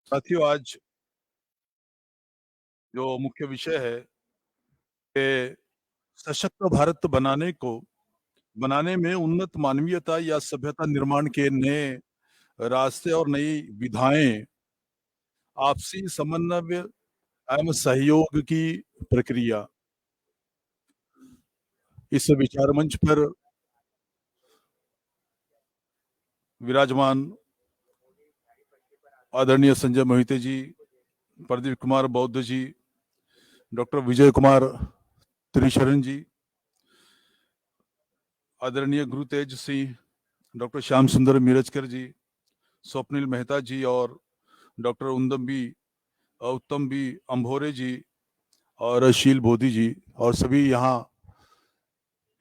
साथियों, आज जो मुख्य विषय है कि सशक्त भारत बनाने में उन्नत मानवीयता या सभ्यता निर्माण के नए रास्ते और नई विधाएं, आपसी समन्वय एवं सहयोग की प्रक्रिया। इस विचार मंच पर विराजमान आदरणीय संजय मोहिते जी, प्रदीप कुमार बौद्ध जी, डॉक्टर विजय कुमार त्रिशरण जी, आदरणीय गुरु तेज सिंह, डॉक्टर श्याम सुंदर मिरजकर जी, स्वप्निल मेहता जी और डॉक्टर उत्तम बी अम्भोरे जी और शील बोधी जी और सभी यहाँ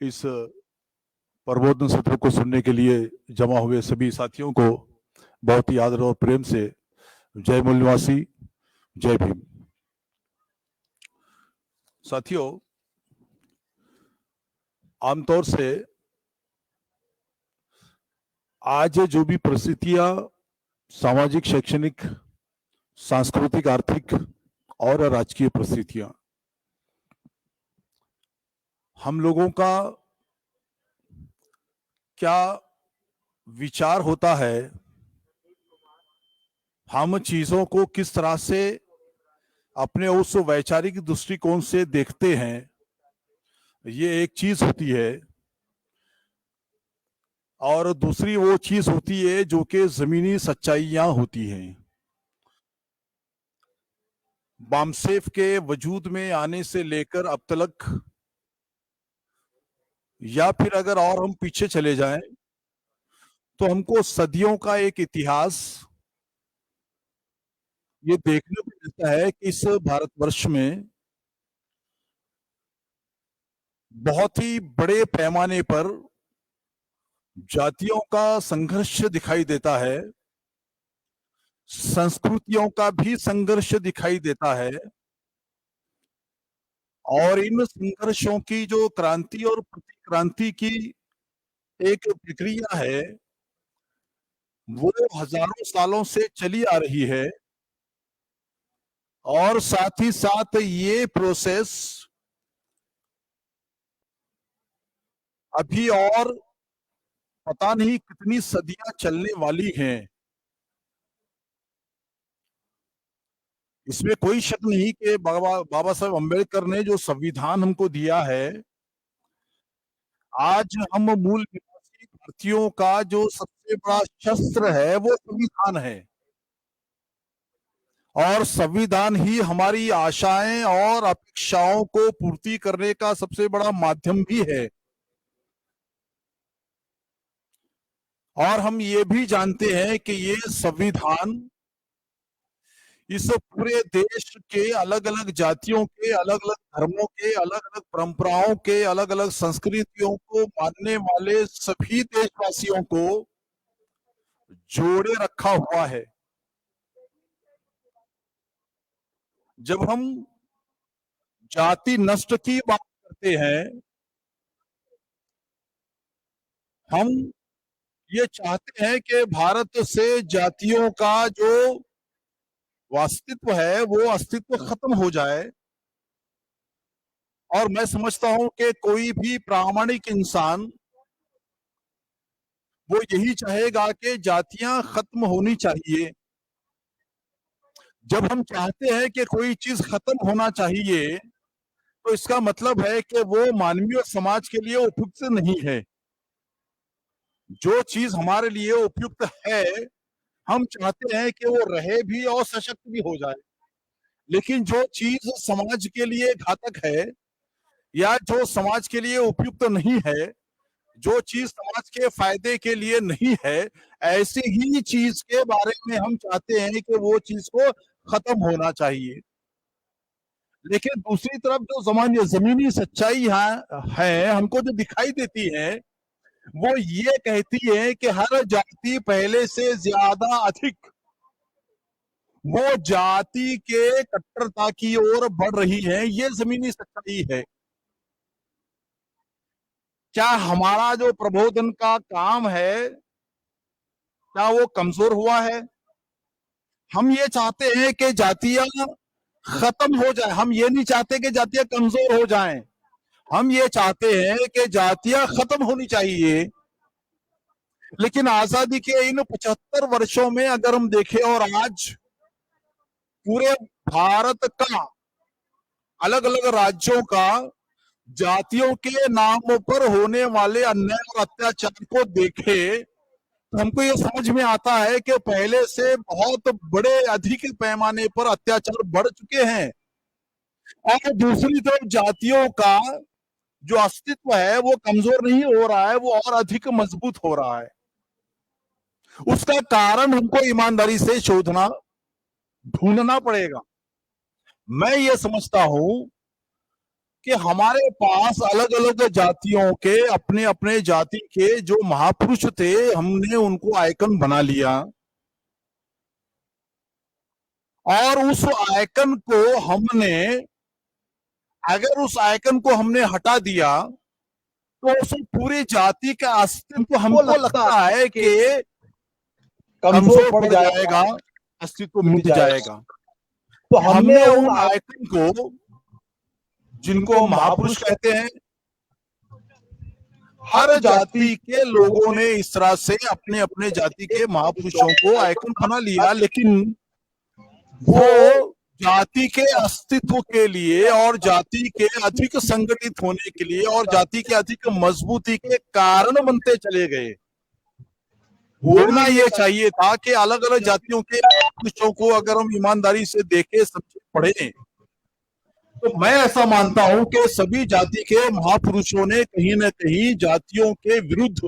इस प्रबोधन सत्र को सुनने के लिए जमा हुए सभी साथियों को बहुत ही आदर और प्रेम से जय मूल्यवासी, जय भीम। साथियों, आमतौर से आज जो भी परिस्थितियां सामाजिक, शैक्षणिक, सांस्कृतिक, आर्थिक और राजकीय परिस्थितियां हम लोगों का क्या विचार होता है, हम चीजों को किस तरह से अपने उस वैचारिक दृष्टिकोण से देखते हैं, ये एक चीज होती है। और दूसरी वो चीज होती है जो कि जमीनी सच्चाइयां होती हैं। बामसेफ के वजूद में आने से लेकर अब तक, या फिर अगर और हम पीछे चले जाएं तो हमको सदियों का एक इतिहास ये देखने को मिलता है कि इस भारतवर्ष में बहुत ही बड़े पैमाने पर जातियों का संघर्ष दिखाई देता है, संस्कृतियों का भी संघर्ष दिखाई देता है। और इन संघर्षों की जो क्रांति और प्रतिक्रांति की एक प्रक्रिया है, वो हजारों सालों से चली आ रही है। और साथ ही साथ ये प्रोसेस अभी और पता नहीं कितनी सदियां चलने वाली हैं। इसमें कोई शक नहीं कि बाबा साहब अम्बेडकर ने जो संविधान हमको दिया है, आज हम मूल निवासी भारतीयों का जो सबसे बड़ा शस्त्र है वो संविधान है। और संविधान ही हमारी आशाएं और अपेक्षाओं को पूर्ति करने का सबसे बड़ा माध्यम भी है। और हम ये भी जानते हैं कि ये संविधान इस पूरे देश के अलग अलग जातियों के, अलग अलग धर्मों के, अलग अलग परंपराओं के, अलग अलग संस्कृतियों को मानने वाले सभी देशवासियों को जोड़े रखा हुआ है। जब हम जाति नष्ट की बात करते हैं, हम ये चाहते हैं कि भारत से जातियों का जो अस्तित्व है वो अस्तित्व खत्म हो जाए। और मैं समझता हूं कि कोई भी प्रामाणिक इंसान वो यही चाहेगा कि जातियां खत्म होनी चाहिए। जब हम चाहते हैं कि कोई चीज खत्म होना चाहिए, तो इसका मतलब है कि वो मानवीय समाज के लिए उपयुक्त नहीं है। जो चीज हमारे लिए उपयुक्त है, हम चाहते हैं कि वो रहे भी और सशक्त भी हो जाए। लेकिन जो चीज समाज के लिए घातक है या जो समाज के लिए उपयुक्त नहीं है, जो चीज समाज के फायदे के लिए नहीं है, ऐसी ही चीज के बारे में हम चाहते हैं कि वो चीज को खत्म होना चाहिए। लेकिन दूसरी तरफ जो जमीनी सच्चाई है हमको जो दिखाई देती है, वो ये कहती है कि हर जाति पहले से ज्यादा अधिक वो जाति के कट्टरता की ओर बढ़ रही है। ये जमीनी सच्चाई है। क्या हमारा जो प्रबोधन का काम है, क्या वो कमजोर हुआ है? हम ये चाहते हैं कि जातियां खत्म हो जाए, हम ये नहीं चाहते कि जातियां कमजोर हो जाएं, हम ये चाहते हैं कि जातियां खत्म होनी चाहिए। लेकिन आजादी के इन 75 वर्षों में अगर हम देखें और आज पूरे भारत का अलग अलग राज्यों का जातियों के नाम पर होने वाले अन्याय और अत्याचार को देखें, तो हमको ये समझ में आता है कि पहले से बहुत बड़े अधिक पैमाने पर अत्याचार बढ़ चुके हैं। और दूसरी तरफ जातियों का जो अस्तित्व है वो कमजोर नहीं हो रहा है, वो और अधिक मजबूत हो रहा है। उसका कारण हमको ईमानदारी से शोधना, ढूंढना पड़ेगा। मैं ये समझता हूं कि हमारे पास अलग अलग जातियों के अपने अपने जाति के जो महापुरुष थे, हमने उनको आइकन बना लिया और उस आइकन को हमने, अगर उस आइकन को हमने हटा दिया तो उस पूरी जाति का अस्तित्व हमको लगता है कि कमजोर पड़ जाएगा, अस्तित्व मिट जाएगा। तो हमने उन आइकन को, जिनको महापुरुष कहते हैं, हर जाति के लोगों ने इस तरह से अपने अपने जाति के महापुरुषों को आइकन बना लिया, लेकिन वो जाति के अस्तित्व के लिए और जाति के अधिक संगठित होने के लिए और जाति के अधिक मजबूती के कारण बनते चले गए। होना ये चाहिए था कि अलग अलग जातियों के महापुरुषों को अगर हम ईमानदारी से देखें, समझे, पढ़े, तो मैं ऐसा मानता हूं कि सभी जाति के महापुरुषों ने कहीं न कहीं जातियों के विरुद्ध,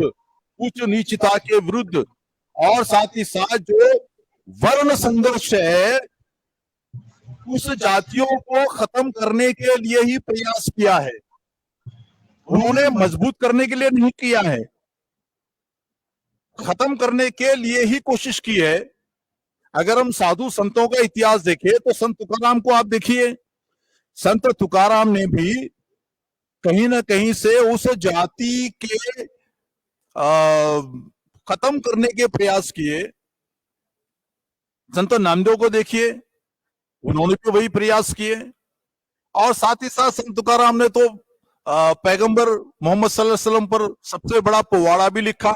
उच्च नीचता के विरुद्ध और साथ ही साथ जो वर्ण संघर्ष है उस जातियों को खत्म करने के लिए ही प्रयास किया है, उन्होंने मजबूत करने के लिए नहीं किया है, खत्म करने के लिए ही कोशिश की है। अगर हम साधु संतों का इतिहास देखें तो संत तुकाराम को आप देखिए, संत तुकाराम ने भी कहीं ना कहीं से उस जाति के खत्म करने के प्रयास किए। संत नामदेव को देखिए, उन्होंने भी वही प्रयास किए। और साथ ही साथ संत तुकाराम ने तो पैगंबर मोहम्मद सल्लल्लाहु अलैहि वसल्लम पर सबसे बड़ा पवाड़ा भी लिखा।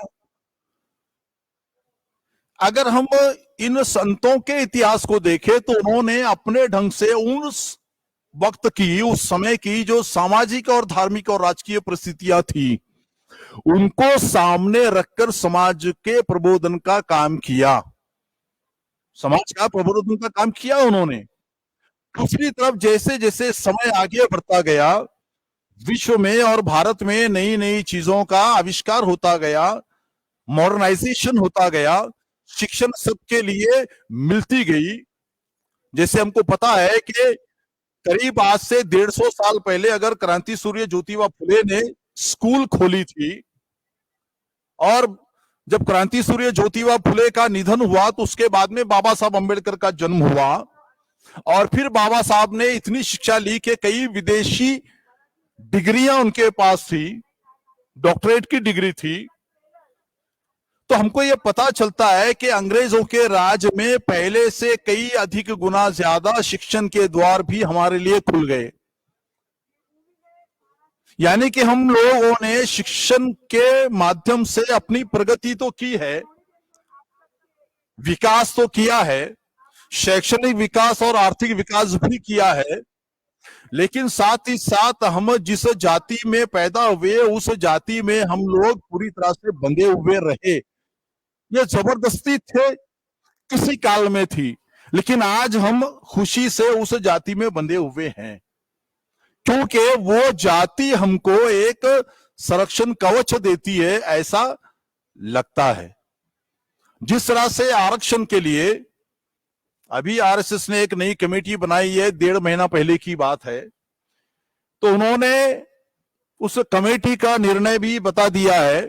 अगर हम इन संतों के इतिहास को देखें तो उन्होंने अपने ढंग से उस वक्त की, उस समय की जो सामाजिक और धार्मिक और राजकीय परिस्थितियां थी उनको सामने रखकर समाज के प्रबोधन का काम किया, समाज का प्रबोधन का काम किया उन्होंने। दूसरी तरफ जैसे जैसे समय आगे बढ़ता गया, विश्व में और भारत में नई नई चीजों का आविष्कार होता गया, मॉडर्नाइजेशन होता गया, शिक्षण सबके लिए मिलती गई। जैसे हमको पता है कि करीब आज से 150 साल पहले अगर क्रांति सूर्य ज्योतिबा फुले ने स्कूल खोली थी और जब क्रांति सूर्य ज्योतिबा फुले का निधन हुआ तो उसके बाद में बाबा साहब अम्बेडकर का जन्म हुआ और फिर बाबा साहब ने इतनी शिक्षा ली कि कई विदेशी डिग्रियां उनके पास थी, डॉक्टरेट की डिग्री थी। तो हमको यह पता चलता है कि अंग्रेजों के राज में पहले से कई अधिक गुना ज्यादा शिक्षण के द्वार भी हमारे लिए खुल गए। यानी कि हम लोगों ने शिक्षण के माध्यम से अपनी प्रगति तो की है, विकास तो किया है, शैक्षणिक विकास और आर्थिक विकास भी किया है, लेकिन साथ ही साथ हम जिस जाति में पैदा हुए उस जाति में हम लोग पूरी तरह से बंधे हुए रहे। ये जबरदस्ती थे, किसी काल में थी, लेकिन आज हम खुशी से उस जाति में बंधे हुए हैं क्योंकि वो जाति हमको एक संरक्षण कवच देती है, ऐसा लगता है। जिस तरह से आरक्षण के लिए अभी आरएसएस ने एक नई कमेटी बनाई है, 1.5 महीना पहले की बात है, तो उन्होंने उस कमेटी का निर्णय भी बता दिया है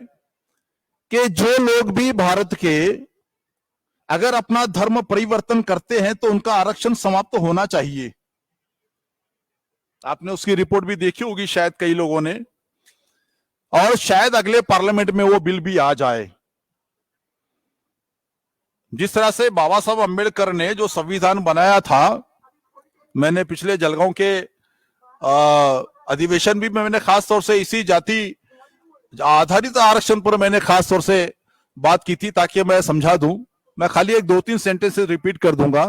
कि जो लोग भी भारत के अगर अपना धर्म परिवर्तन करते हैं तो उनका आरक्षण समाप्त होना चाहिए। आपने उसकी रिपोर्ट भी देखी होगी शायद कई लोगों ने, और शायद अगले पार्लियामेंट में वो बिल भी आ जाए। जिस तरह से बाबा साहब अम्बेडकर ने जो संविधान बनाया था, मैंने पिछले जलगांव के अधिवेशन भी में मैंने खास तौर से इसी जाति आधारित आरक्षण पर मैंने खास तौर से बात की थी, ताकि मैं समझा दूं। मैं खाली एक 2-3 सेंटेंस रिपीट कर दूंगा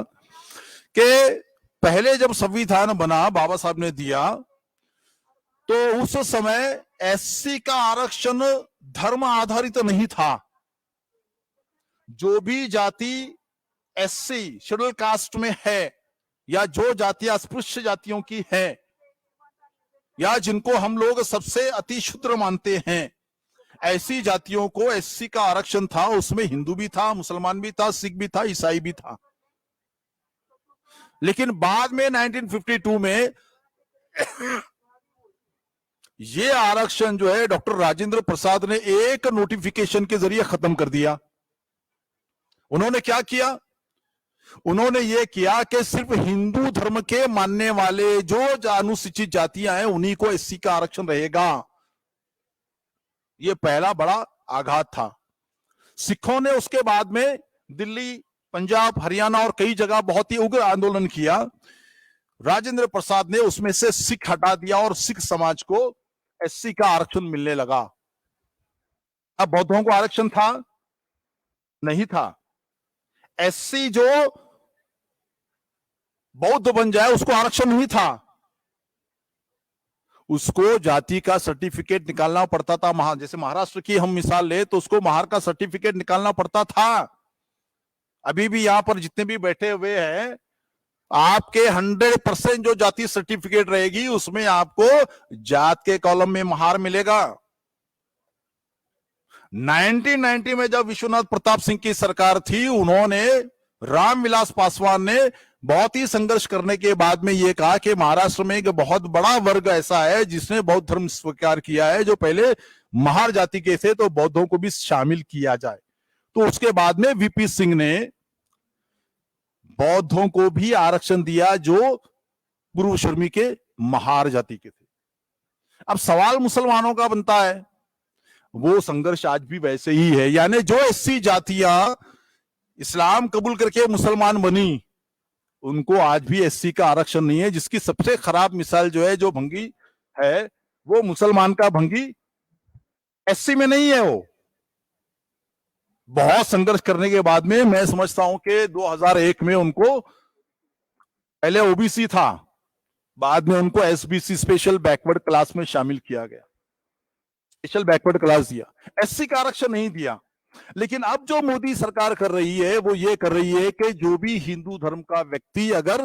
कि पहले जब संविधान बना, बाबा साहब ने दिया, तो उस समय एससी का आरक्षण धर्म आधारित नहीं था। जो भी जाति एससी शेड्यूल कास्ट में है, या जो जातियां अस्पृश्य जातियों की है, या जिनको हम लोग सबसे अति क्षुद्र मानते हैं, ऐसी जातियों को एससी का आरक्षण था। उसमें हिंदू भी था, मुसलमान भी था, सिख भी था, ईसाई भी था। लेकिन बाद में 1952 में ये आरक्षण जो है डॉक्टर राजेंद्र प्रसाद ने एक नोटिफिकेशन के जरिए खत्म कर दिया। उन्होंने क्या किया? उन्होंने ये किया कि सिर्फ हिंदू धर्म के मानने वाले जो अनुसूचित जातियां हैं, उन्हीं को एससी का आरक्षण रहेगा। ये पहला बड़ा आघात था। सिखों ने उसके बाद में दिल्ली, पंजाब, हरियाणा और कई जगह बहुत ही उग्र आंदोलन किया। राजेंद्र प्रसाद ने उसमें से सिख हटा दिया और सिख समाज को एससी का आरक्षण मिलने लगा। अब बौद्धों को आरक्षण था? नहीं था। एससी जो बौद्ध बन जाए उसको आरक्षण नहीं था। उसको जाति का सर्टिफिकेट निकालना पड़ता था। जैसे महाराष्ट्र की हम मिसाल ले तो उसको महार का सर्टिफिकेट निकालना पड़ता था। अभी भी यहां पर जितने भी बैठे हुए हैं, आपके 100% जो जाति सर्टिफिकेट रहेगी उसमें आपको जात के कॉलम में महार मिलेगा। 1990 में जब विश्वनाथ प्रताप सिंह की सरकार थी, उन्होंने, रामविलास पासवान ने बहुत ही संघर्ष करने के बाद में यह कहा कि महाराष्ट्र में एक बहुत बड़ा वर्ग ऐसा है जिसने बौद्ध धर्म स्वीकार किया है, जो पहले महार जाति के थे, तो बौद्धों को भी शामिल किया जाए। तो उसके बाद में वीपी सिंह ने बौद्धों को भी आरक्षण दिया जो पूर्वशर्मी के महार जाति के थे। अब सवाल मुसलमानों का बनता है, वो संघर्ष आज भी वैसे ही है। यानी जो एससी जातियां इस्लाम कबूल करके मुसलमान बनी, उनको आज भी एससी का आरक्षण नहीं है। जिसकी सबसे खराब मिसाल जो है, जो भंगी है, वो मुसलमान का भंगी एससी में नहीं है। वो बहुत संघर्ष करने के बाद में मैं समझता हूं कि 2001 में उनको, पहले ओबीसी था, बाद में उनको एसबीसी स्पेशल बैकवर्ड क्लास में शामिल किया गया, स्पेशल बैकवर्ड क्लास दिया, एससी का आरक्षण नहीं दिया। लेकिन अब जो मोदी सरकार कर रही है वो ये कर रही है कि जो भी हिंदू धर्म का व्यक्ति अगर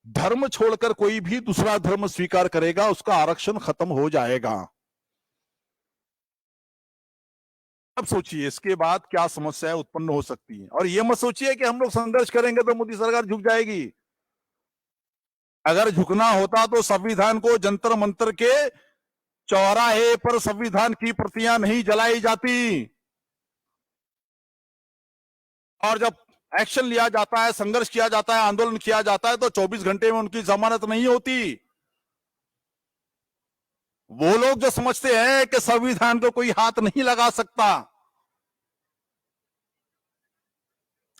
धर्म छोड़कर कोई भी दूसरा धर्म स्वीकार करेगा, उसका आरक्षण खत्म हो जाएगा। अब सोचिए इसके बाद क्या समस्याएं उत्पन्न हो सकती हैं। और ये मत सोचिए कि हम लोग संघर्ष करेंगे तो मोदी सरकार झुक जाएगी। अगर झुकना होता तो संविधान को जंतर मंतर के चौराहे पर संविधान की प्रतियां नहीं जलाई जाती। और जब एक्शन लिया जाता है, संघर्ष किया जाता है, आंदोलन किया जाता है, तो 24 घंटे में उनकी जमानत नहीं होती। वो लोग जो समझते हैं कि संविधान को कोई हाथ नहीं लगा सकता,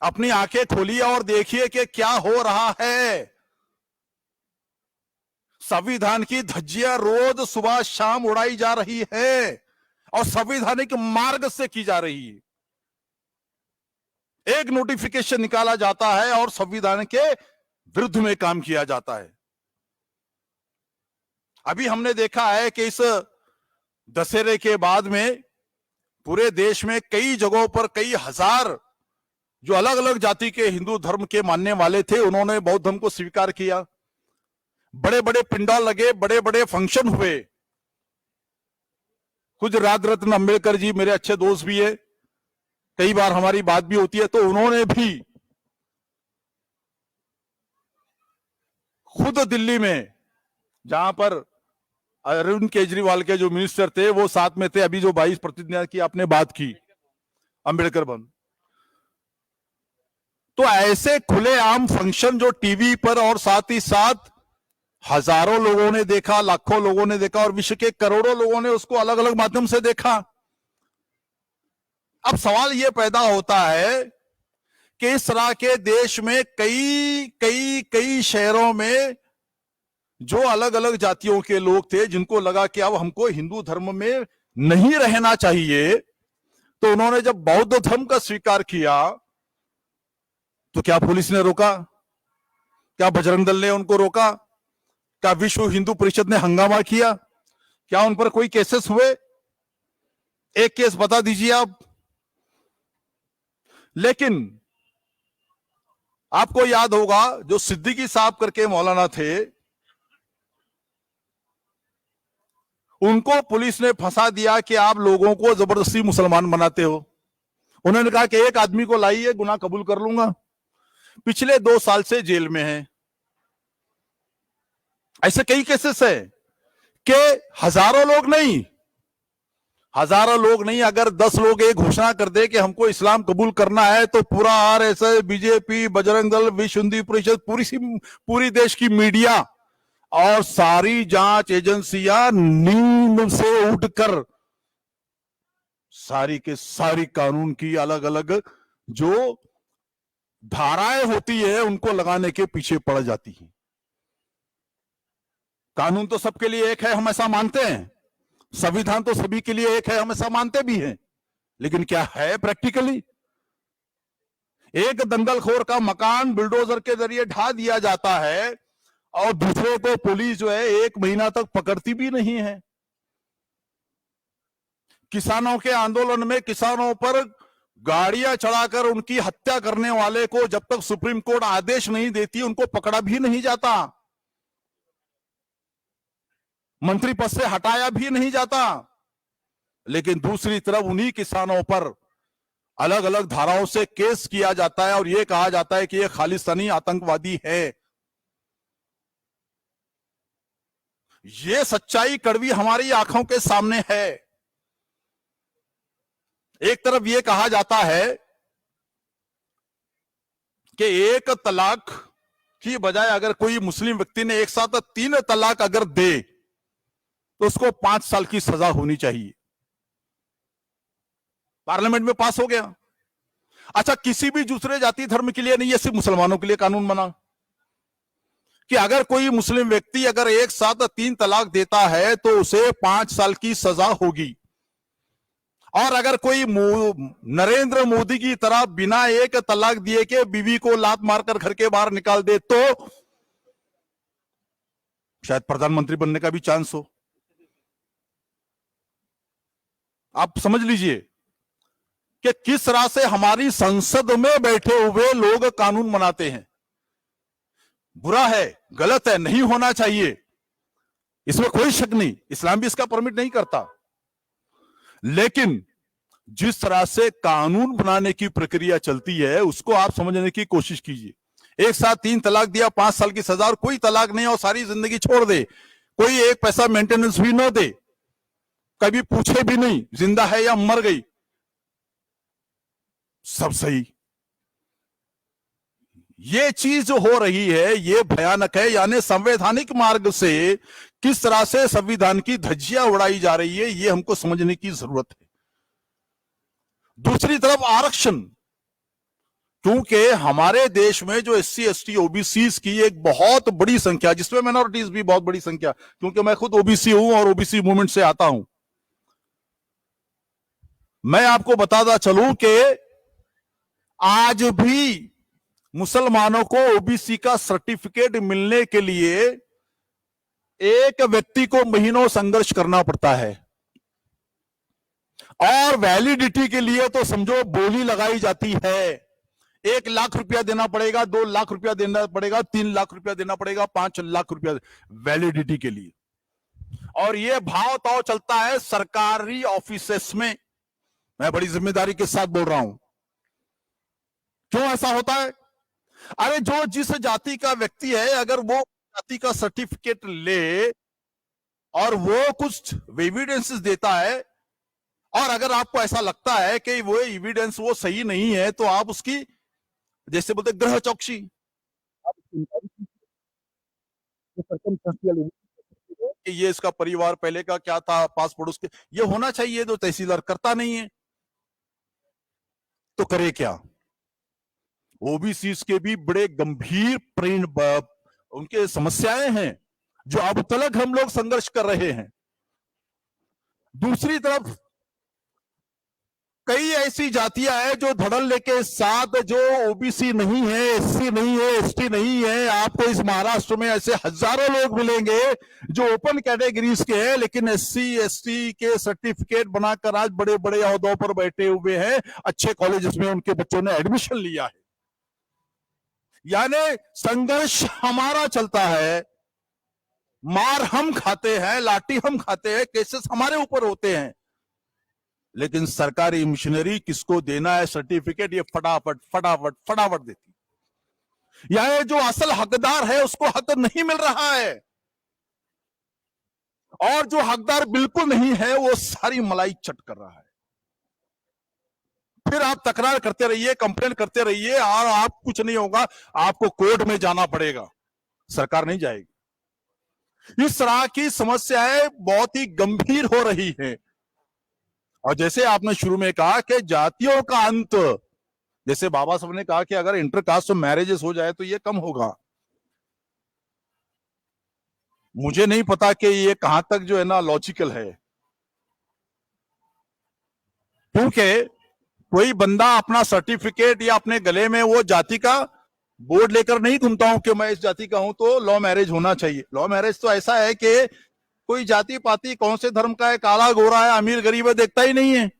अपनी आंखें खोलिए और देखिए कि क्या हो रहा है। संविधान की धज्जियां रोज सुबह शाम उड़ाई जा रही है और संवैधानिक मार्ग से की जा रही है। एक नोटिफिकेशन निकाला जाता है और संविधान के विरुद्ध में काम किया जाता है। अभी हमने देखा है कि इस दशहरे के बाद में पूरे देश में कई जगहों पर कई हजार जो अलग अलग जाति के हिंदू धर्म के मानने वाले थे, उन्होंने बौद्ध धर्म को स्वीकार किया। बड़े बड़े पिंडाल लगे, बड़े बड़े फंक्शन हुए। खुद राज रत्न अम्बेडकर जी मेरे अच्छे दोस्त भी है, कई बार हमारी बात भी होती है, तो उन्होंने भी खुद दिल्ली में, जहां पर अरविंद केजरीवाल के जो मिनिस्टर थे वो साथ में थे, अभी जो 22 प्रतिज्ञा की आपने बात की, अम्बेडकर बंद, तो ऐसे खुलेआम फंक्शन जो टीवी पर और साथ ही साथ हजारों लोगों ने देखा, लाखों लोगों ने देखा और विश्व के करोड़ों लोगों ने उसको अलग अलग माध्यम से देखा। अब सवाल यह पैदा होता है कि इस तरह के देश में कई कई कई शहरों में जो अलग अलग जातियों के लोग थे, जिनको लगा कि अब हमको हिंदू धर्म में नहीं रहना चाहिए, तो उन्होंने जब बौद्ध धर्म का स्वीकार किया तो क्या पुलिस ने रोका? क्या बजरंग दल ने उनको रोका? क्या विश्व हिंदू परिषद ने हंगामा किया? क्या उन पर कोई केसेस हुए? एक केस बता दीजिए आप। लेकिन आपको याद होगा, जो सिद्दीकी साहब करके मौलाना थे, उनको पुलिस ने फंसा दिया कि आप लोगों को जबरदस्ती मुसलमान बनाते हो। उन्होंने कहा कि एक आदमी को लाइए, गुनाह कबूल कर लूंगा। पिछले 2 साल से जेल में है। ऐसे कई केसेस है कि हजारों लोग नहीं, अगर 10 लोग एक घोषणा कर दे कि हमको इस्लाम कबूल करना है, तो पूरा आरएसएस, बीजेपी, बजरंग दल, विश्व हिंदू परिषद, पूरी देश की मीडिया और सारी जांच एजेंसियां नींद से उठकर सारी के सारी कानून की अलग अलग जो धाराएं होती है उनको लगाने के पीछे पड़ जाती है। कानून तो सबके लिए एक है, हम ऐसा मानते हैं। संविधान तो सभी के लिए एक है, हम ऐसा मानते भी हैं। लेकिन क्या है प्रैक्टिकली? एक दंगलखोर का मकान बुलडोजर के जरिए ढा दिया जाता है और दूसरे को पुलिस जो है 1 महीना तक पकड़ती भी नहीं है। किसानों के आंदोलन में किसानों पर गाड़ियां चढ़ाकर उनकी हत्या करने वाले को जब तक सुप्रीम कोर्ट आदेश नहीं देती, उनको पकड़ा भी नहीं जाता, मंत्री पद से हटाया भी नहीं जाता। लेकिन दूसरी तरफ उन्हीं किसानों पर अलग अलग धाराओं से केस किया जाता है और यह कहा जाता है कि यह खालिस्तानी आतंकवादी है। यह सच्चाई कड़वी हमारी आंखों के सामने है। एक तरफ यह कहा जाता है कि 1 तलाक की बजाय अगर कोई मुस्लिम व्यक्ति ने एक साथ 3 तलाक अगर दे तो उसको 5 साल की सजा होनी चाहिए। पार्लियामेंट में पास हो गया। अच्छा, किसी भी दूसरे जाति धर्म के लिए नहीं, ये सिर्फ मुसलमानों के लिए कानून बना कि अगर कोई मुस्लिम व्यक्ति अगर एक साथ 3 तलाक देता है तो उसे 5 साल की सजा होगी। और अगर कोई नरेंद्र मोदी की तरह बिना 1 तलाक दिए के बीवी को लात मारकर घर के बाहर निकाल दे तो शायद प्रधानमंत्री बनने का भी चांस हो। आप समझ लीजिए कि किस तरह से हमारी संसद में बैठे हुए लोग कानून बनाते हैं। बुरा है, गलत है, नहीं होना चाहिए, इसमें कोई शक नहीं, इस्लाम भी इसका परमिट नहीं करता। लेकिन जिस तरह से कानून बनाने की प्रक्रिया चलती है उसको आप समझने की कोशिश कीजिए। एक साथ 3 तलाक दिया, 5 साल की सजा, और कोई तलाक नहीं और सारी जिंदगी छोड़ दे, कोई 1 पैसा मेंटेनेंस भी न दे, कभी पूछे भी नहीं जिंदा है या मर गई, सब सही। ये चीज जो हो रही है ये भयानक है। यानी संवैधानिक मार्ग से किस तरह से संविधान की धज्जियां उड़ाई जा रही है, ये हमको समझने की जरूरत है। दूसरी तरफ आरक्षण, क्योंकि हमारे देश में जो SC ST OBC की एक बहुत बड़ी संख्या, जिसमें माइनॉरिटीज भी बहुत बड़ी संख्या, क्योंकि मैं खुद OBC हूं और OBC मूवमेंट से आता हूं, मैं आपको बताता चलूं कि आज भी मुसलमानों को OBC का सर्टिफिकेट मिलने के लिए एक व्यक्ति को महीनों संघर्ष करना पड़ता है, और वैलिडिटी के लिए तो समझो बोली लगाई जाती है। 1 लाख रुपया देना पड़ेगा, 2 लाख रुपया देना पड़ेगा, 3 लाख रुपया देना पड़ेगा, 5 लाख रुपया वैलिडिटी के लिए। और यह भाव ताव चलता है सरकारी ऑफिसेस में। मैं बड़ी जिम्मेदारी के साथ बोल रहा हूं। क्यों ऐसा होता है? अरे जो जिस जाति का व्यक्ति है, अगर वो जाति का सर्टिफिकेट ले और वो कुछ एविडेंसेस देता है, और अगर आपको ऐसा लगता है कि वो एविडेंस वो सही नहीं है, तो आप उसकी, जैसे बोलते ग्रह चौकसी, ये इसका परिवार पहले का क्या था, पास पड़ोस के, ये होना चाहिए, तो तहसीलदार करता नहीं है, तो करे क्या? ओबीसी के भी बड़े गंभीर उनके समस्याएं हैं जो अब तक हम लोग संघर्ष कर रहे हैं। दूसरी तरफ कई ऐसी जातियां हैं जो धड़ल्ले के साथ, जो ओबीसी नहीं है, एससी नहीं है, एसटी नहीं है, आपको इस महाराष्ट्र में ऐसे हजारों लोग मिलेंगे जो ओपन कैटेगरीज के हैं लेकिन एससी एसटी के सर्टिफिकेट बनाकर आज बड़े बड़े ओहदों पर बैठे हुए हैं, अच्छे कॉलेजेस में उनके बच्चों ने एडमिशन लिया है। यानी संघर्ष हमारा चलता है, मार हम खाते हैं, लाठी हम खाते हैं, केसेस हमारे ऊपर होते हैं, लेकिन सरकारी मशीनरी किसको देना है सर्टिफिकेट, ये फटाफट फटाफट फटाफट देती। यह जो असल हकदार है उसको हक नहीं मिल रहा है, और जो हकदार बिल्कुल नहीं है वो सारी मलाई चट कर रहा है। फिर आप तकरार करते रहिए, कंप्लेन करते रहिए, और आप कुछ नहीं होगा, आपको कोर्ट में जाना पड़ेगा, सरकार नहीं जाएगी। इस तरह की समस्याएं बहुत ही गंभीर हो रही है। और जैसे आपने शुरू में कहा कि जातियों का अंत, जैसे बाबा साहब ने कहा कि अगर इंटरकास्ट मैरिजेस हो जाए तो ये कम होगा। मुझे नहीं पता कि ये कहां तक जो है ना लॉजिकल है, क्योंकि कोई बंदा अपना सर्टिफिकेट या अपने गले में वो जाति का बोर्ड लेकर नहीं घूमता हूं कि मैं इस जाति का हूं तो लॉ मैरिज होना चाहिए। लॉ मैरिज तो ऐसा है कि कोई जाति पाति कौन से धर्म का है, काला गोरा है, अमीर गरीब है, देखता ही नहीं है,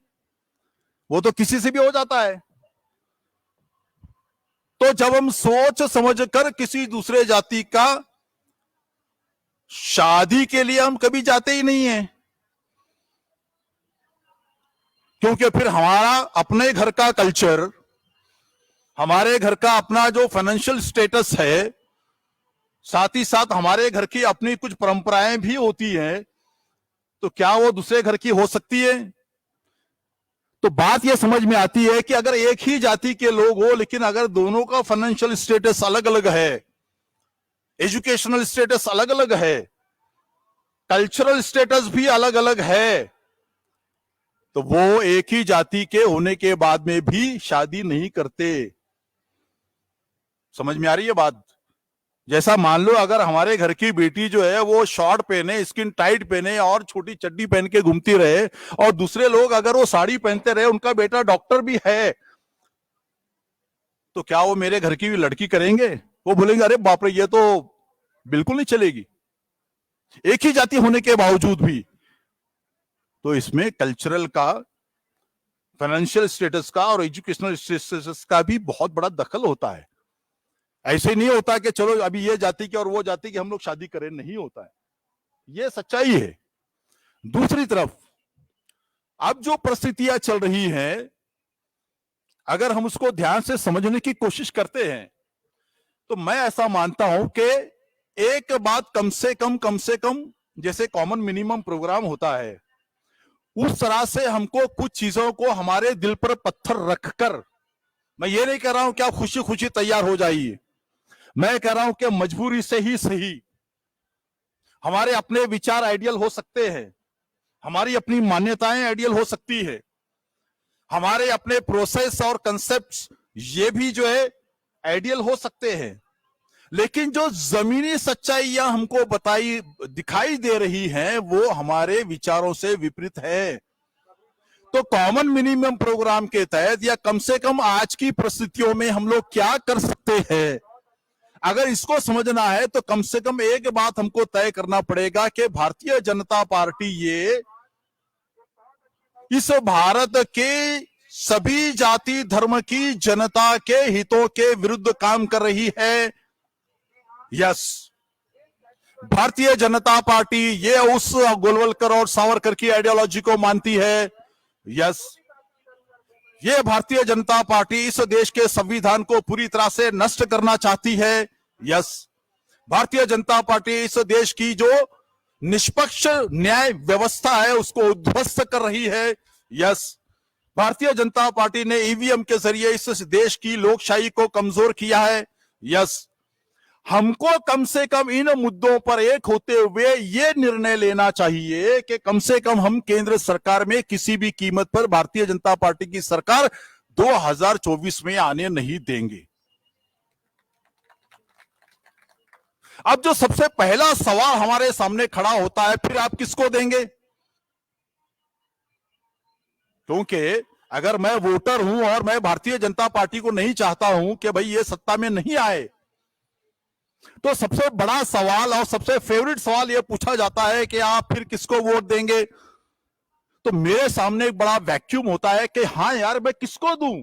वो तो किसी से भी हो जाता है। तो जब हम सोच समझकर किसी दूसरे जाति का शादी के लिए हम कभी जाते ही नहीं है, क्योंकि फिर हमारा अपने घर का कल्चर, हमारे घर का अपना जो फाइनेंशियल स्टेटस है, साथ ही साथ हमारे घर की अपनी कुछ परंपराएं भी होती हैं, तो क्या वो दूसरे घर की हो सकती है? तो बात यह समझ में आती है कि अगर एक ही जाति के लोग हो, लेकिन अगर दोनों का फाइनेंशियल स्टेटस अलग अलग है, एजुकेशनल स्टेटस अलग अलग है, कल्चरल स्टेटस भी अलग अलग है, तो वो एक ही जाति के होने के बाद में भी शादी नहीं करते। समझ में आ रही है बात? जैसा मान लो अगर हमारे घर की बेटी जो है वो शॉर्ट पहने, स्किन टाइट पहने और छोटी चड्डी पहन के घूमती रहे, और दूसरे लोग अगर वो साड़ी पहनते रहे, उनका बेटा डॉक्टर भी है, तो क्या वो मेरे घर की भी लड़की करेंगे? वो बोलेंगे अरे बाप रे, ये तो बिल्कुल नहीं चलेगी, एक ही जाति होने के बावजूद भी। तो इसमें कल्चरल का, फाइनेंशियल स्टेटस का और एजुकेशनल स्टेटस का भी बहुत बड़ा दखल होता है। ऐसे नहीं होता कि चलो अभी ये जाति की और वो जाति की हम लोग शादी करें, नहीं होता है, ये सच्चाई है। दूसरी तरफ अब जो परिस्थितियां चल रही हैं, अगर हम उसको ध्यान से समझने की कोशिश करते हैं, तो मैं ऐसा मानता हूं कि एक बात कम से कम जैसे कॉमन मिनिमम प्रोग्राम होता है, उस तरह से हमको कुछ चीजों को हमारे दिल पर पत्थर रखकर, मैं ये नहीं कह रहा हूं कि आप खुशी खुशी तैयार हो जाइए, मैं कह रहा हूं कि मजबूरी से ही सही, हमारे अपने विचार आइडियल हो सकते हैं, हमारी अपनी मान्यताएं आइडियल हो सकती है, हमारे अपने प्रोसेस और कंसेप्ट्स ये भी जो है आइडियल हो सकते हैं, लेकिन जो जमीनी सच्चाइयां हमको दिखाई दे रही हैं वो हमारे विचारों से विपरीत है। तो कॉमन मिनिमम प्रोग्राम के तहत या कम से कम आज की परिस्थितियों में हम लोग क्या कर सकते हैं, अगर इसको समझना है तो कम से कम एक बात हमको तय करना पड़ेगा कि भारतीय जनता पार्टी ये इस भारत के सभी जाति धर्म की जनता के हितों के विरुद्ध काम कर रही है। यस, भारतीय जनता पार्टी ये उस गोलवलकर और सावरकर की आइडियोलॉजी को मानती है। यस, ये भारतीय जनता पार्टी इस देश के संविधान को पूरी तरह से नष्ट करना चाहती है। यस, भारतीय जनता पार्टी इस देश की जो निष्पक्ष न्याय व्यवस्था है उसको उद्ध्वस्त कर रही है। यस, भारतीय जनता पार्टी ने ईवीएम के जरिए इस देश की लोकशाही को कमजोर किया है। यस, हमको कम से कम इन मुद्दों पर एक होते हुए ये निर्णय लेना चाहिए कि कम से कम हम केंद्र सरकार में किसी भी कीमत पर भारतीय जनता पार्टी की सरकार 2024 में आने नहीं देंगे। अब जो सबसे पहला सवाल हमारे सामने खड़ा होता है, फिर आप किसको देंगे? क्योंकि अगर मैं वोटर हूं और मैं भारतीय जनता पार्टी को नहीं चाहता हूं कि भाई ये सत्ता में नहीं आए, तो सबसे बड़ा सवाल और सबसे फेवरेट सवाल यह पूछा जाता है कि आप फिर किसको वोट देंगे। तो मेरे सामने एक बड़ा वैक्यूम होता है कि हाँ यार, मैं किसको दूं?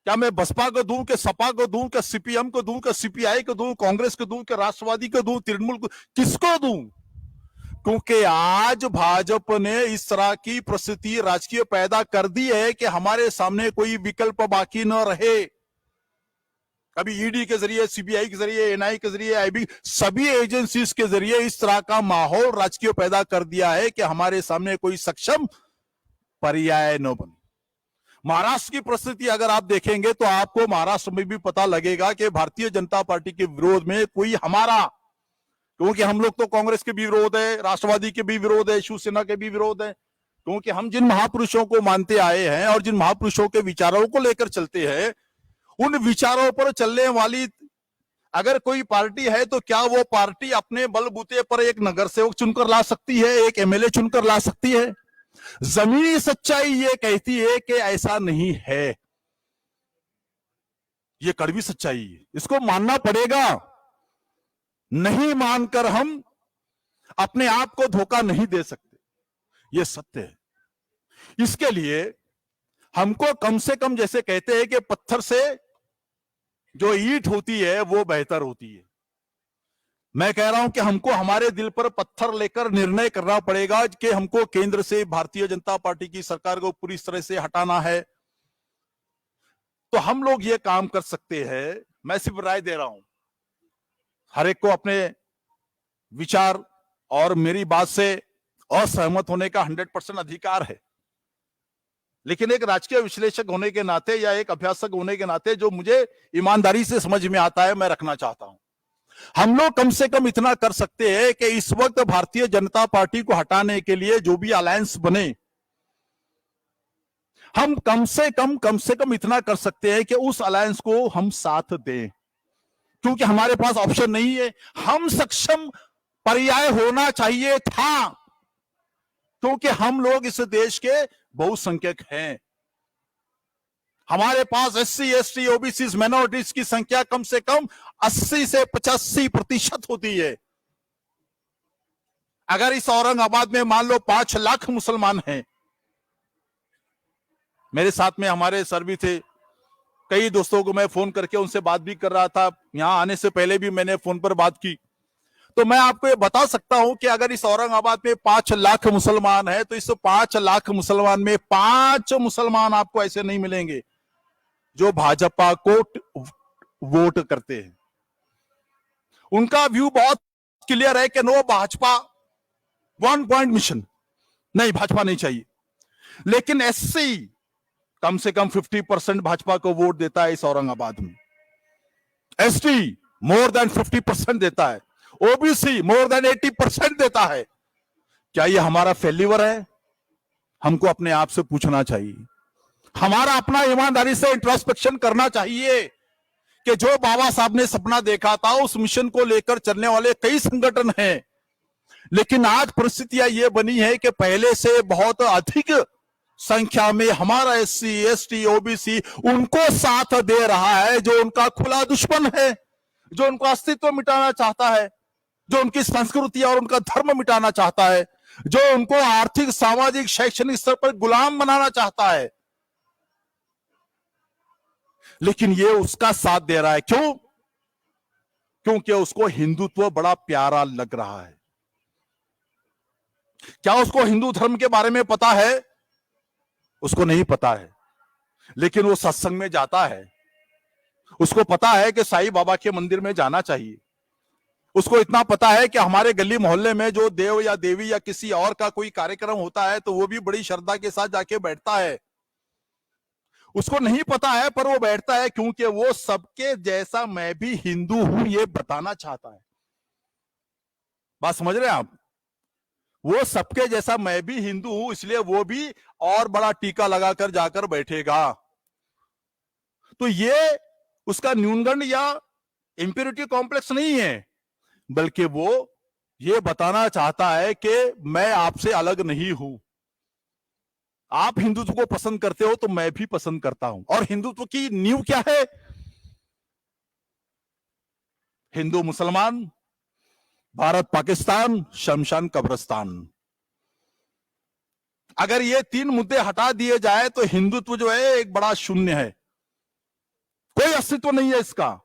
क्या मैं बसपा को दूं, कि सपा को दूं, कि सीपीएम को दूं, कि सीपीआई को दूं, कांग्रेस को दूं, कि राष्ट्रवादी को दूं, तृणमूल को, किसको दूं? क्योंकि आज भाजपा ने इस तरह की परिस्थिति राजकीय पैदा कर दी है कि हमारे सामने कोई विकल्प बाकी न रहे। कभी ईडी के जरिए, सीबीआई के जरिए, एनआई के जरिए, आईबी, सभी एजेंसीज के जरिए इस तरह का माहौल राजकीय पैदा कर दिया है कि हमारे सामने कोई सक्षम पर्याय न बने। महाराष्ट्र की परिस्थिति अगर आप देखेंगे तो आपको महाराष्ट्र में भी पता लगेगा कि भारतीय जनता पार्टी के विरोध में कोई हमारा, क्योंकि हम लोग तो कांग्रेस के भी विरोध है, राष्ट्रवादी के भी विरोध है, शिवसेना के भी विरोध है, क्योंकि हम जिन महापुरुषों को मानते आए हैं और जिन महापुरुषों के विचारों को लेकर चलते हैं, उन विचारों पर चलने वाली अगर कोई पार्टी है तो क्या वो पार्टी अपने बलबूते पर एक नगर सेवक चुनकर ला सकती है, एक एमएलए चुनकर ला सकती है? जमीनी सच्चाई ये कहती है कि ऐसा नहीं है। ये कड़वी सच्चाई है, इसको मानना पड़ेगा। नहीं मानकर हम अपने आप को धोखा नहीं दे सकते, ये सत्य है। इसके लिए हमको कम से कम, जैसे कहते हैं कि पत्थर से जो ईंट होती है वो बेहतर होती है, मैं कह रहा हूं कि हमको हमारे दिल पर पत्थर लेकर निर्णय करना पड़ेगा कि हमको केंद्र से भारतीय जनता पार्टी की सरकार को पूरी तरह से हटाना है। तो हम लोग ये काम कर सकते हैं। मैं सिर्फ राय दे रहा हूं, हर एक को अपने विचार और मेरी बात से असहमत होने का 100% अधिकार है, लेकिन एक राजकीय विश्लेषक होने के नाते या एक अभ्यासक होने के नाते जो मुझे ईमानदारी से समझ में आता है, मैं रखना चाहता हूं। हम लोग कम से कम इतना कर सकते हैं कि इस वक्त भारतीय जनता पार्टी को हटाने के लिए जो भी अलायंस बने, हम कम से कम इतना कर सकते हैं कि उस अलायंस को हम साथ दें, क्योंकि हमारे पास ऑप्शन नहीं है। हम सक्षम पर्याय होना चाहिए था, क्योंकि हम लोग इस देश के बहुसंख्यक हैं। हमारे पास एससी, एसटी, ओबीसी, माइनॉरिटीज की संख्या कम से कम 80 से 85% होती है। अगर इस औरंगाबाद में मान लो 5 लाख मुसलमान हैं, मेरे साथ में हमारे सर भी थे, कई दोस्तों को मैं फोन करके उनसे बात भी कर रहा था, यहां आने से पहले भी मैंने फोन पर बात की। तो मैं आपको ये बता सकता हूं कि अगर इस औरंगाबाद में 5 लाख मुसलमान है, तो इस 5 लाख मुसलमान में 5 मुसलमान आपको ऐसे नहीं मिलेंगे जो भाजपा को वोट करते हैं। उनका व्यू बहुत क्लियर है कि no Bhajpa, one point mission, नहीं भाजपा नहीं चाहिए। लेकिन एससी कम से कम 50% भाजपा को वोट देता है इस औरंगाबाद में, एसटी मोर देन 50% देता है, ओबीसी मोर देन 80% देता है। क्या ये हमारा फेल्यूर है? हमको अपने आप से पूछना चाहिए। हमारा अपना ईमानदारी से इंट्रोस्पेक्शन करना चाहिए कि जो बाबा साहब ने सपना देखा था, उस मिशन को लेकर चलने वाले कई संगठन हैं, लेकिन आज परिस्थितियां ये बनी है कि पहले से बहुत अधिक संख्या में हमारा एससी, एसटी, ओबीसी उनको साथ दे रहा है जो उनका खुला दुश्मन है, जो उनका अस्तित्व मिटाना चाहता है, जो उनकी संस्कृति और उनका धर्म मिटाना चाहता है, जो उनको आर्थिक, सामाजिक, शैक्षणिक स्तर पर गुलाम बनाना चाहता है। लेकिन ये उसका साथ दे रहा है, क्यों? क्योंकि उसको हिंदुत्व बड़ा प्यारा लग रहा है। क्या उसको हिंदू धर्म के बारे में पता है? उसको नहीं पता है, लेकिन वो सत्संग में जाता है। उसको पता है कि साईं बाबा के मंदिर में जाना चाहिए। उसको इतना पता है कि हमारे गली मोहल्ले में जो देव या देवी या किसी और का कोई कार्यक्रम होता है तो वो भी बड़ी श्रद्धा के साथ जाके बैठता है। उसको नहीं पता है पर वो बैठता है, क्योंकि वो सबके जैसा मैं भी हिंदू हूं ये बताना चाहता है। बात समझ रहे हैं आप? वो सबके जैसा मैं भी हिंदू हूं, इसलिए वो भी और बड़ा टीका लगाकर जाकर बैठेगा। तो ये उसका न्यूनगंड या इंप्योरिटी कॉम्प्लेक्स नहीं है, बल्कि वो ये बताना चाहता है कि मैं आपसे अलग नहीं हूं। आप हिंदुत्व को पसंद करते हो तो मैं भी पसंद करता हूं। और हिंदुत्व की नींव क्या है? हिंदू मुसलमान, भारत पाकिस्तान, शमशान कब्रिस्तान। अगर ये तीन मुद्दे हटा दिए जाए तो हिंदुत्व जो है एक बड़ा शून्य है, कोई अस्तित्व नहीं है इसका।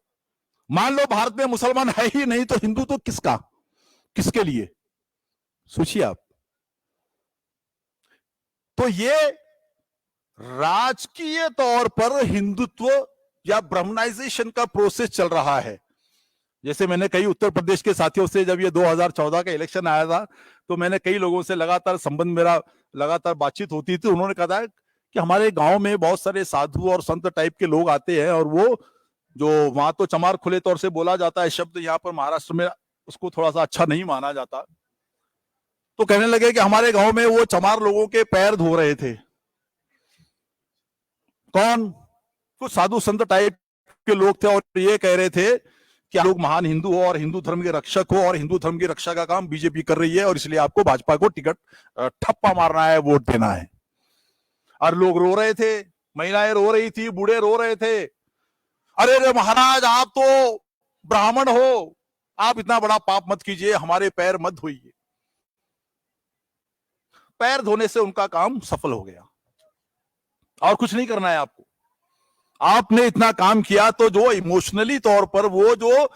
मान लो भारत में मुसलमान है ही नहीं तो हिंदुत्व किसका, किसके लिए? सोचिए आप। तो ये राजकीय तौर पर हिंदुत्व या ब्राह्मणाइजेशन का प्रोसेस चल रहा है। जैसे मैंने कई उत्तर प्रदेश के साथियों से, जब ये 2014 का इलेक्शन आया था, तो मैंने कई लोगों से लगातार संबंध, मेरा लगातार बातचीत होती थी। उन्होंने कहा कि हमारे गांव में बहुत सारे साधु और संत टाइप के लोग आते हैं, और वो जो वहां तो चमार खुले तौर से बोला जाता है शब्द, यहाँ पर महाराष्ट्र में उसको थोड़ा सा अच्छा नहीं माना जाता। तो कहने लगे कि हमारे गांव में वो चमार लोगों के पैर धो रहे थे। कौन? कुछ साधु संत टाइप के लोग थे, और ये कह रहे थे कि आप लोग महान हिंदू हो और हिंदू धर्म के रक्षक हो, और हिंदू धर्म की रक्षा का काम बीजेपी कर रही है, और इसलिए आपको भाजपा को टिकट ठप्पा मारना है, वोट देना है। और लोग रो रहे थे, महिलाएं रो रही थी, बूढ़े रो रहे थे। अरे रे महाराज, आप तो ब्राह्मण हो, आप इतना बड़ा पाप मत कीजिए, हमारे पैर मत धोइए। पैर धोने से उनका काम सफल हो गया, और कुछ नहीं करना है आपको। आपने इतना काम किया तो जो इमोशनली तौर पर वो जो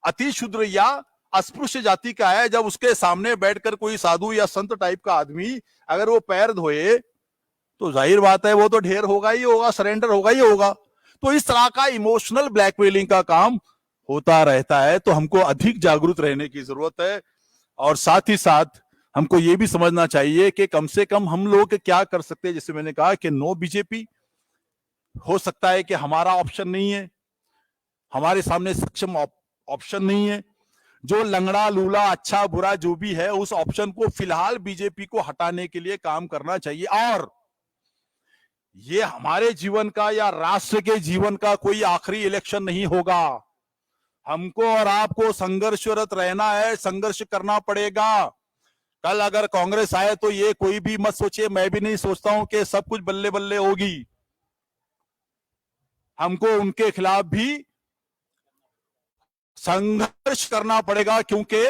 अति शूद्र या अस्पृश्य जाति का है, जब उसके सामने बैठकर कोई साधु या संत टाइप का आदमी अगर वो पैर धोए, तो जाहिर बात है वो तो ढेर होगा ही होगा, सरेंडर होगा ही होगा। तो इस तरह का इमोशनल ब्लैकमेलिंग का काम होता रहता है। तो हमको अधिक जागरूक रहने की जरूरत है, और साथ ही साथ हमको ये भी समझना चाहिए कि कम से कम हम लोग क्या कर सकते हैं। जैसे मैंने कहा कि नो बीजेपी, हो सकता है कि हमारा ऑप्शन नहीं है, हमारे सामने सक्षम ऑप्शन नहीं है। जो लंगड़ा लूला अच्छा बुरा जो भी है, उस ऑप्शन को फिलहाल बीजेपी को हटाने के लिए काम करना चाहिए। और ये हमारे जीवन का या राष्ट्र के जीवन का कोई आखिरी इलेक्शन नहीं होगा। हमको और आपको संघर्षरत रहना है, संघर्ष करना पड़ेगा। कल अगर कांग्रेस आए तो ये कोई भी मत सोचिए, मैं भी नहीं सोचता हूं कि सब कुछ बल्ले बल्ले होगी। हमको उनके खिलाफ भी संघर्ष करना पड़ेगा, क्योंकि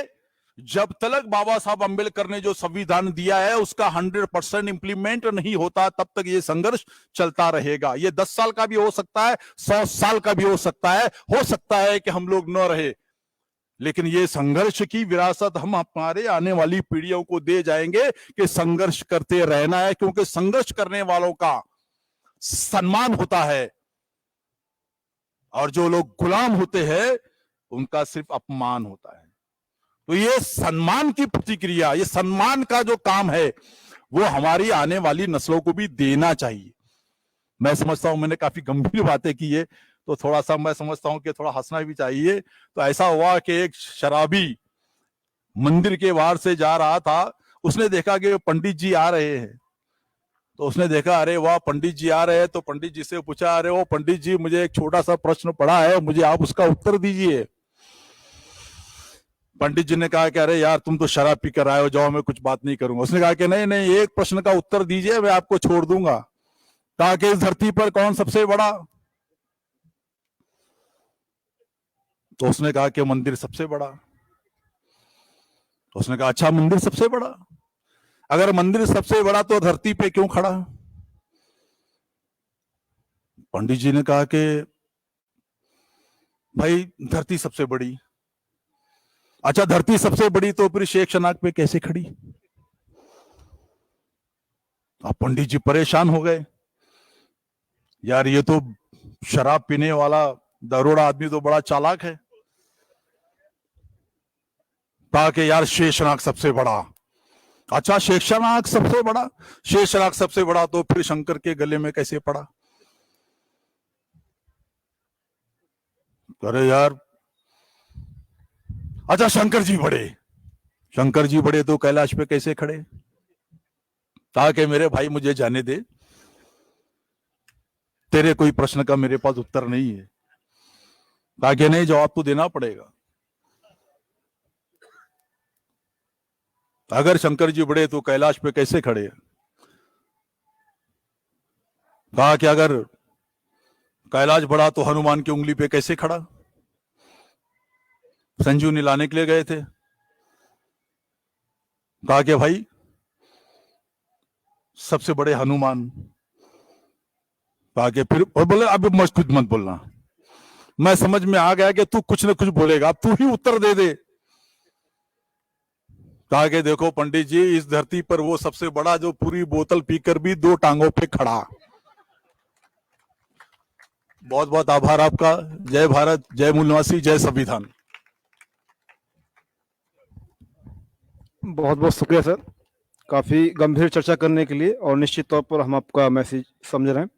जब तक बाबा साहब अंबेडकर ने जो संविधान दिया है उसका 100% इंप्लीमेंट नहीं होता, तब तक ये संघर्ष चलता रहेगा। ये 10 साल का भी हो सकता है, 100 साल का भी हो सकता है कि हम लोग न रहे, लेकिन ये संघर्ष की विरासत हम हमारे आने वाली पीढ़ियों को दे जाएंगे कि संघर्ष करते रहना है, क्योंकि संघर्ष करने वालों का सम्मान होता है, और जो लोग गुलाम होते हैं उनका सिर्फ अपमान होता है। तो ये सम्मान की प्रतिक्रिया, ये सम्मान का जो काम है वो हमारी आने वाली नस्लों को भी देना चाहिए। मैं समझता हूं मैंने काफी गंभीर बातें की है, तो थोड़ा सा मैं समझता हूं कि थोड़ा हंसना भी चाहिए। तो ऐसा हुआ कि एक शराबी मंदिर के बाहर से जा रहा था, उसने देखा कि पंडित जी आ रहे हैं, तो उसने देखा अरे वाह पंडित जी आ रहे हैं, तो पंडित जी से पूछा, अरे वो पंडित जी मुझे एक छोटा सा प्रश्न पड़ा है, मुझे आप उसका उत्तर दीजिए। पंडित जी ने कहा कि अरे यार तुम तो शराब पीकर आए हो, जाओ मैं कुछ बात नहीं करूंगा। उसने कहा कि नहीं नहीं, एक प्रश्न का उत्तर दीजिए, मैं आपको छोड़ दूंगा। कहा कि इस धरती पर कौन सबसे बड़ा? तो उसने कहा कि मंदिर सबसे बड़ा। तो उसने कहा अच्छा मंदिर सबसे बड़ा, अगर मंदिर सबसे बड़ा तो धरती पे क्यों खड़ा? पंडित जी ने कहा कि भाई धरती सबसे बड़ी। अच्छा धरती सबसे बड़ी तो फिर शेषनाग पे कैसे खड़ी? अब पंडित जी परेशान हो गए, यार ये तो शराब पीने वाला दरोड़ा आदमी तो बड़ा चालाक है। कहा कि यार शेषनाग सबसे बड़ा। अच्छा शेषनाग सबसे बड़ा, शेषनाग सबसे बड़ा तो फिर शंकर के गले में कैसे पड़ा? अरे यार, अच्छा शंकर जी बड़े, शंकर जी बड़े तो कैलाश पे कैसे खड़े? कहा कि मेरे भाई मुझे जाने दे, तेरे कोई प्रश्न का मेरे पास उत्तर नहीं है। कहा कि नहीं, जवाब तो देना पड़ेगा। अगर शंकर जी बढ़े तो कैलाश पे कैसे खड़े? कहा कि अगर कैलाश बढ़ा तो हनुमान की उंगली पे कैसे खड़ा? संजीवनी लाने के लिए गए थे। कहा कि भाई सबसे बड़े हनुमान। कहा कि फिर, और बोले अब कुछ मत बोलना, मैं समझ में आ गया कि तू कुछ ना कुछ बोलेगा, अब तू ही उत्तर दे दे। कहा कि देखो पंडित जी, इस धरती पर वो सबसे बड़ा जो पूरी बोतल पीकर भी 2 टांगों पे खड़ा। बहुत बहुत आभार आपका। जय भारत, जय मूल निवासी, जय संविधान। बहुत बहुत शुक्रिया सर, काफ़ी गंभीर चर्चा करने के लिए, और निश्चित तौर पर हम आपका मैसेज समझ रहे हैं।